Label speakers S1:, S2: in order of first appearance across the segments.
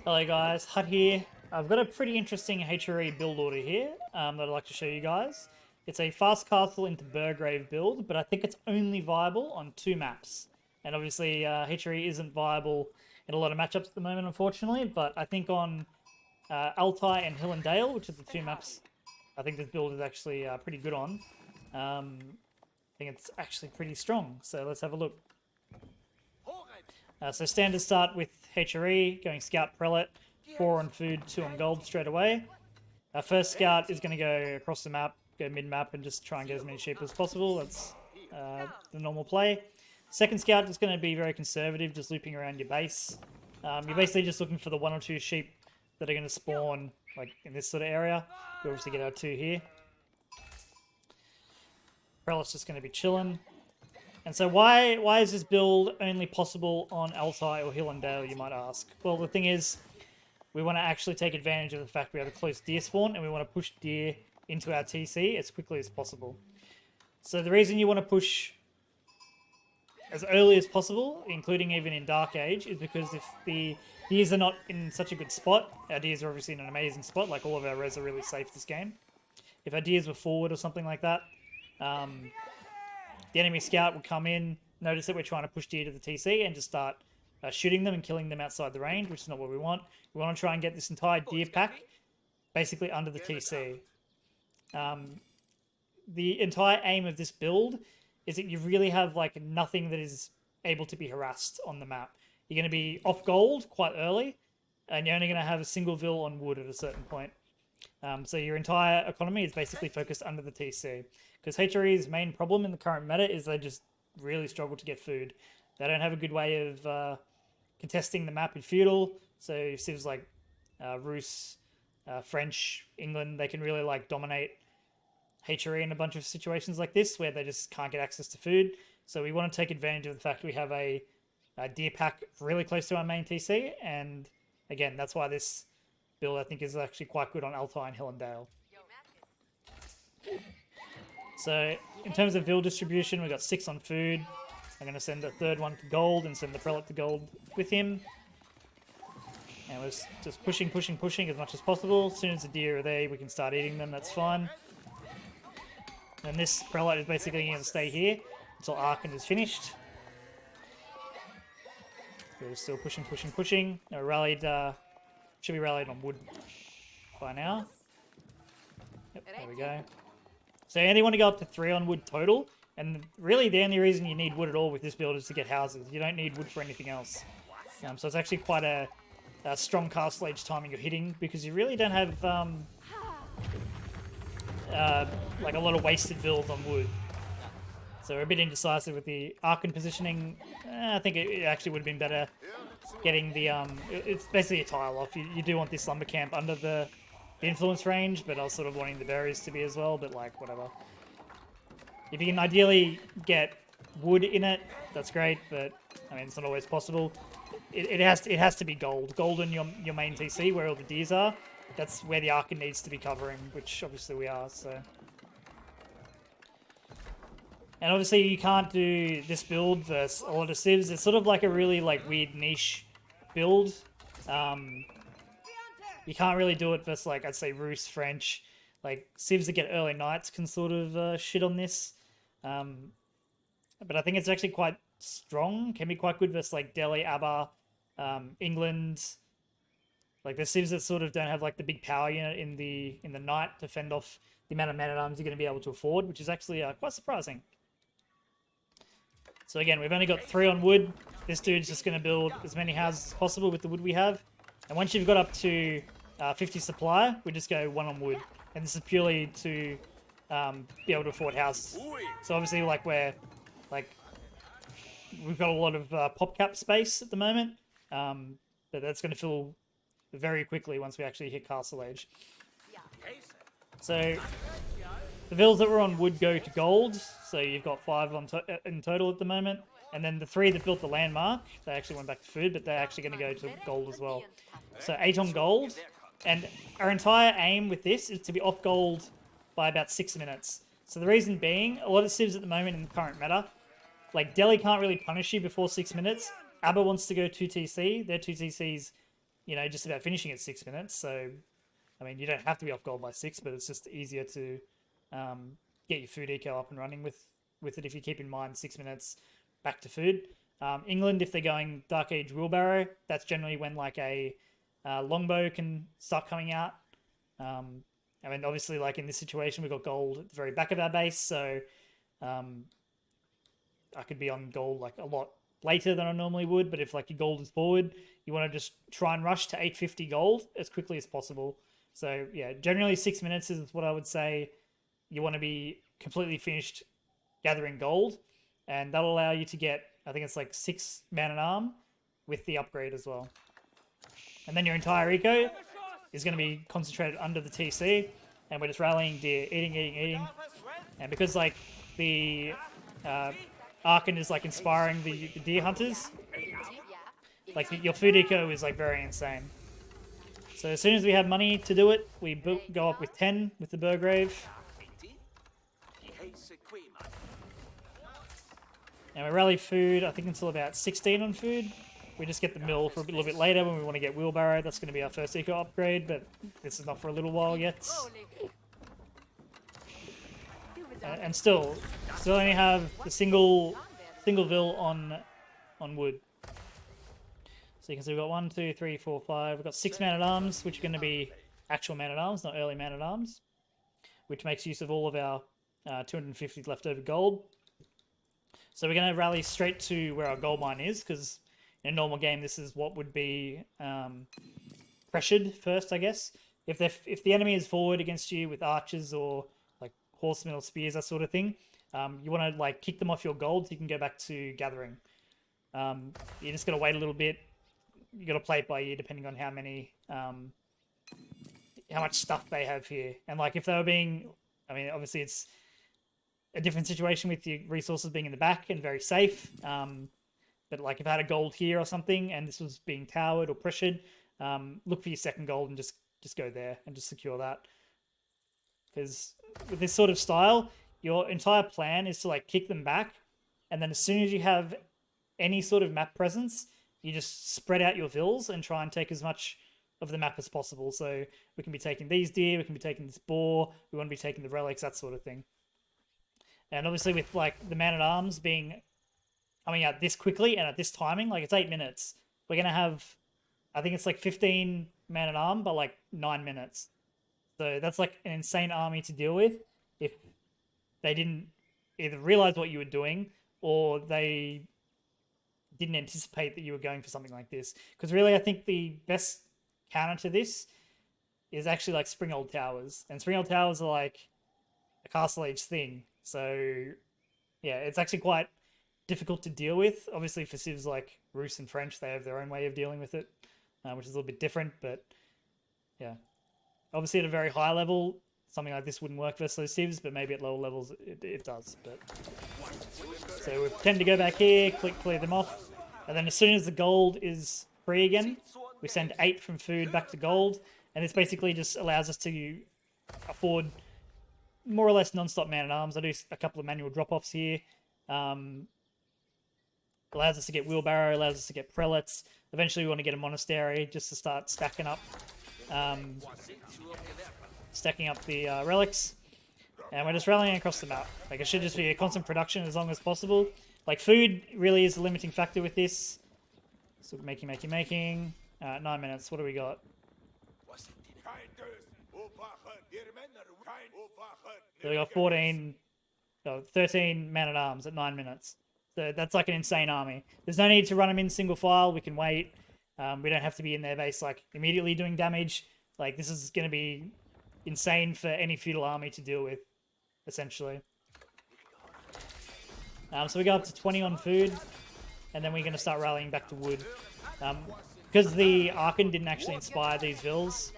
S1: Hello guys, Hut here. I've got a pretty interesting HRE build order here that I'd like to show you guys. It's a fast castle into Burgrave build, but I think it's only viable on 2 maps. And obviously HRE isn't viable in a lot of matchups at the moment, unfortunately, but I think on Altai and Hill and Dale, which are the 2 maps I think this build is actually pretty good on. I think it's actually pretty strong, so let's have a look. So standard start with HRE, going Scout Prelate, 4 on food, 2 on gold straight away. Our first Scout is going to go across the map, go mid-map, and just try and get as many sheep as possible. That's the normal play. Second Scout is going to be very conservative, just looping around your base. You're basically just looking for the 1 or 2 sheep that are going to spawn like in this sort of area. We obviously get our 2 here. Prelate's just going to be chilling. And so why is this build only possible on Altai or Hill and Dale, you might ask? Well, the thing is, we want to actually take advantage of the fact we have a close deer spawn, and we want to push deer into our TC as quickly as possible. So the reason you want to push as early as possible, including even in Dark Age, is because if the deers are not in such a good spot, our deers are obviously in an amazing spot, like all of our res are really safe this game. If our deers were forward or something like that, the enemy scout will come in, notice that we're trying to push deer to the TC, and just start shooting them and killing them outside the range, which is not what we want. We want to try and get this entire deer pack basically under the TC. The entire aim of this build is that you really have like nothing that is able to be harassed on the map. You're going to be off gold quite early, and you're only going to have a single vill on wood at a certain point. So your entire economy is basically focused under the TC. Because HRE's main problem in the current meta is they just really struggle to get food. They don't have a good way of contesting the map in feudal. So civs like Rus, French, England, they can really like dominate HRE in a bunch of situations like this where they just can't get access to food. So we want to take advantage of the fact we have a deer pack really close to our main TC. And again, that's why this build I think is actually quite good on Altai and Hill and Dale. So in terms of vill distribution, we've got 6 on food. I'm going to send the 3rd one to gold and send the prelate to gold with him. And we're just pushing as much as possible. As soon as the deer are there, we can start eating them, that's fine. And this prelate is basically going to stay here until Archon is finished. We're still pushing. We're rallied, should be rallied on wood by now. Yep, there we go. So you only want to go up to 3 on wood total, and really the only reason you need wood at all with this build is to get houses. You don't need wood for anything else. So it's actually quite a strong castle age timing you're hitting, because you really don't have like a lot of wasted vills on wood. So we're a bit indecisive with the Archon positioning. I think it actually would have been better getting the... it's basically a tile off. You do want this lumber camp under the influence range, but I was sort of wanting the berries to be as well, but like, whatever. If you can ideally get wood in it, that's great, but I mean, it's not always possible. It has to be gold. Gold in your main TC, where all the deers are. That's where the Archon needs to be covering, which obviously we are, so... And obviously you can't do this build versus a lot of civs. It's sort of like a really like weird niche build. You can't really do it versus like, I'd say Rus, French. Like civs that get early nights can sort of shit on this. But I think it's actually quite strong. Can be quite good versus like Delhi, Abba, England. Like the civs that sort of don't have like the big power unit in the night to fend off the amount of man-at-arms you're going to be able to afford, which is actually quite surprising. So again, we've only got 3 on wood. This dude's just going to build as many houses as possible with the wood we have. And once you've got up to 50 supply, we just go 1 on wood. And this is purely to be able to afford houses. So obviously, like we've got a lot of pop cap space at the moment, but that's going to fill very quickly once we actually hit Castle Age. So the vills that were on wood go to gold, so you've got 5 in total at the moment. And then the 3 that built the landmark, they actually went back to food, but they're actually going to go to gold as well. So 8 on gold. And our entire aim with this is to be off gold by about 6 minutes. So the reason being, a lot of civs at the moment in the current meta, like Delhi can't really punish you before 6 minutes. Abba wants to go 2TC. Their 2TC's you know, just about finishing at 6 minutes. So, I mean, you don't have to be off gold by 6, but it's just easier to get your food eco up and running with it if you keep in mind 6 minutes back to food. England, if they're going Dark Age wheelbarrow, that's generally when like a longbow can start coming out. I mean, obviously, like in this situation, we've got gold at the very back of our base, so I could be on gold like a lot later than I normally would. But if like your gold is forward, you want to just try and rush to 850 gold as quickly as possible. So yeah, generally 6 minutes is what I would say. You want to be completely finished gathering gold, and that'll allow you to get, I think it's like 6 man-at-arm with the upgrade as well. And then your entire eco is going to be concentrated under the TC, and we're just rallying deer, eating. And because like the Archon is like inspiring the deer hunters, like your food eco is like very insane. So as soon as we have money to do it, we go up with 10 with the Burgrave. And we rally food, I think until about 16 on food. We just get the mill for a little bit later when we want to get wheelbarrow. That's going to be our first eco upgrade, but this is not for a little while yet. And still only have the single vill on wood. So you can see we've got 1, 2, 3, 4, 5. We've got 6 man-at-arms, which are going to be actual man-at-arms, not early man-at-arms, which makes use of all of our 250 leftover gold. So we're going to rally straight to where our gold mine is, because in a normal game, this is what would be pressured first, I guess. If the enemy is forward against you with archers or like horsemen or spears, that sort of thing, you want to like kick them off your gold so you can go back to gathering. You're just going to wait a little bit. You got to play it by ear depending on how much stuff they have here. And like if they were being, I mean, obviously it's a different situation with your resources being in the back and very safe. But like if I had a gold here or something and this was being towered or pressured, look for your second gold and just go there and just secure that. Because with this sort of style, your entire plan is to like kick them back, and then as soon as you have any sort of map presence, you just spread out your vills and try and take as much of the map as possible. So we can be taking these deer, we can be taking this boar, we want to be taking the relics, that sort of thing. And obviously with like the man-at-arms being coming out this quickly and at this timing, like it's 8 minutes. We're going to have, I think it's like 15 man-at-arm, but like 9 minutes. So that's like an insane army to deal with if they didn't either realize what you were doing or they didn't anticipate that you were going for something like this. Because really, I think the best counter to this is actually like Springold Towers. And Springold Towers are like a Castle Age thing. So yeah, it's actually quite difficult to deal with. Obviously for civs like Rus and French, they have their own way of dealing with it, which is a little bit different. But yeah, obviously at a very high level, something like this wouldn't work versus those civs, but maybe at lower levels it does. But so we tend to go back here, clear them off. And then as soon as the gold is free again, we send 8 from food back to gold. And this basically just allows us to afford more or less non-stop man-at-arms. I do a couple of manual drop-offs here. Allows us to get wheelbarrow, allows us to get prelates. Eventually we want to get a monastery just to start stacking up the relics. And we're just rallying across the map. Like it should just be a constant production as long as possible. Like food really is the limiting factor with this. So making. 9 minutes. What do we got? So we got 13 man-at-arms at 9 minutes. So that's like an insane army. There's no need to run them in single file. We can wait. We don't have to be in their base like immediately doing damage. Like this is going to be insane for any feudal army to deal with, essentially. So we go up to 20 on food, and then we're going to start rallying back to wood. Because the Archon didn't actually inspire these vills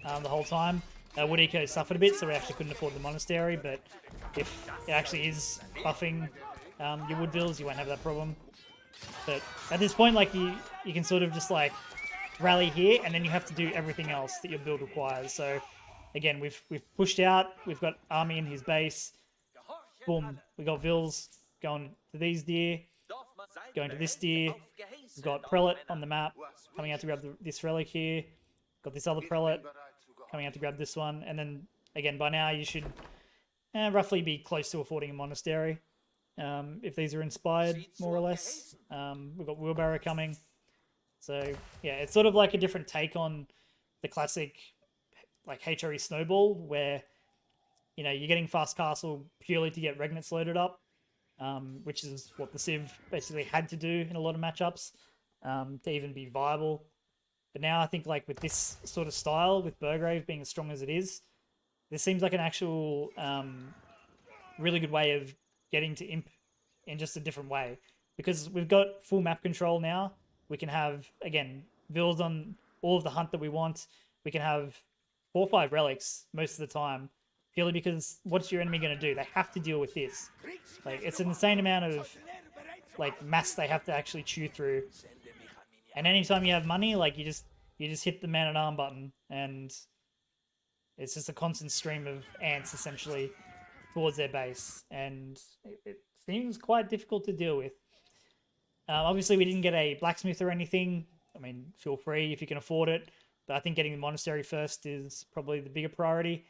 S1: the whole time, wood eco suffered a bit, so we actually couldn't afford the monastery. But if it actually is buffing your wood vills, you won't have that problem. But at this point, like you can sort of just like rally here, and then you have to do everything else that your build requires. So again, we've pushed out, we've got army in his base. Boom, we got vills going to these deer, going to this deer, We've got Prelate on the map coming out to grab this relic here. Got this other Prelate coming out to grab this one. And then, again, by now you should roughly be close to affording a monastery. If these are inspired, more or less. We've got Wheelbarrow coming. So, yeah, it's sort of like a different take on the classic, like, HRE Snowball, where, you know, you're getting Fast Castle purely to get Regnants loaded up, which is what the Civ basically had to do in a lot of matchups to even be viable. But now I think, like, with this sort of style, with Burgrave being as strong as it is, this seems like an actual really good way of getting to Imp in just a different way. Because we've got full map control now. We can have, again, builds on all of the hunt that we want. We can have 4 or 5 relics most of the time, purely because what's your enemy going to do? They have to deal with this. Like, it's an insane amount of, like, mass they have to actually chew through. And anytime you have money, like, you just hit the man-at-arm button, and it's just a constant stream of ants, essentially, towards their base. And it seems quite difficult to deal with. Obviously, we didn't get a blacksmith or anything. I mean, feel free if you can afford it. But I think getting the monastery first is probably the bigger priority.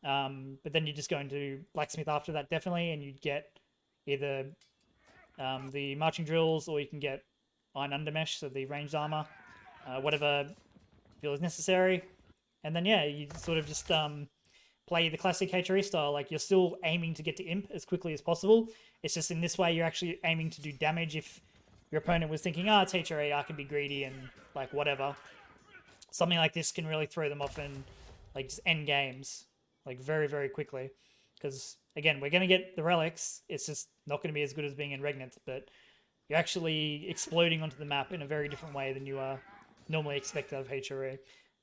S1: But then you just go into blacksmith after that, definitely, and you'd get either the marching drills, or you can get iron undermesh, so the ranged armor, whatever feel is necessary. And then, yeah, you sort of just play the classic HRE style. Like, you're still aiming to get to Imp as quickly as possible. It's just in this way you're actually aiming to do damage. If your opponent was thinking, oh, it's HRE, I can be greedy and, like, whatever. Something like this can really throw them off and, like, just end games, like, very, very quickly. Because, again, we're going to get the relics. It's just not going to be as good as being in Regnant, but you're actually exploding onto the map in a very different way than you normally expect out of HRE.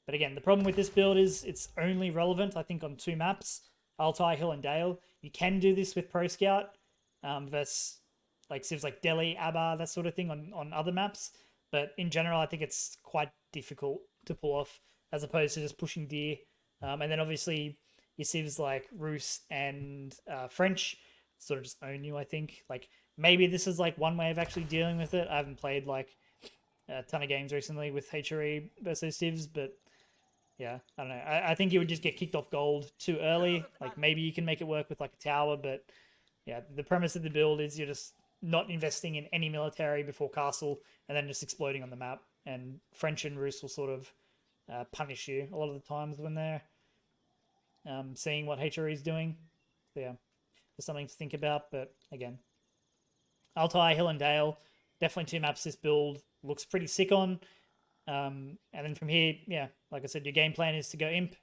S1: But again, the problem with this build is it's only relevant, I think, on 2 maps, Altai, Hill, and Dale. You can do this with Pro Scout versus like civs like Delhi, Abba, that sort of thing on other maps. But in general, I think it's quite difficult to pull off as opposed to just pushing Deer. And then obviously your civs like Roos and French sort of just own you, I think. Like, maybe this is like one way of actually dealing with it. I haven't played like a ton of games recently with HRE versus civs, but yeah, I don't know. I think you would just get kicked off gold too early. Like, maybe you can make it work with like a tower, but yeah, the premise of the build is you're just not investing in any military before castle and then just exploding on the map. And French and Roos will sort of punish you a lot of the times when they're seeing what HRE is doing. So yeah, just something to think about. But again, Altai, Hill and Dale, definitely 2 maps this build looks pretty sick on. And then from here, yeah, like I said, your game plan is to go Imp,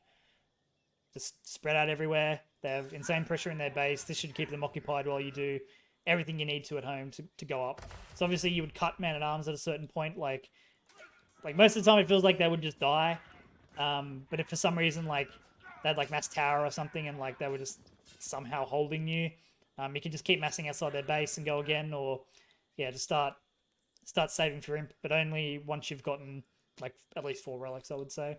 S1: just spread out everywhere. They have insane pressure in their base. This should keep them occupied while you do everything you need to at home to go up. So obviously you would cut man-at-arms at a certain point. Like most of the time it feels like they would just die. But if for some reason like they had like mass tower or something and like they were just somehow holding you, you can just keep massing outside their base and go again, or yeah, just start saving for Imp, but only once you've gotten like at least 4 relics, I would say.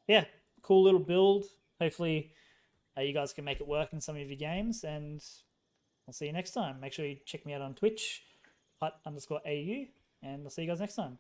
S1: Yeah, cool little build. Hopefully you guys can make it work in some of your games, and I'll see you next time. Make sure you check me out on Twitch, @_AU, and I'll see you guys next time.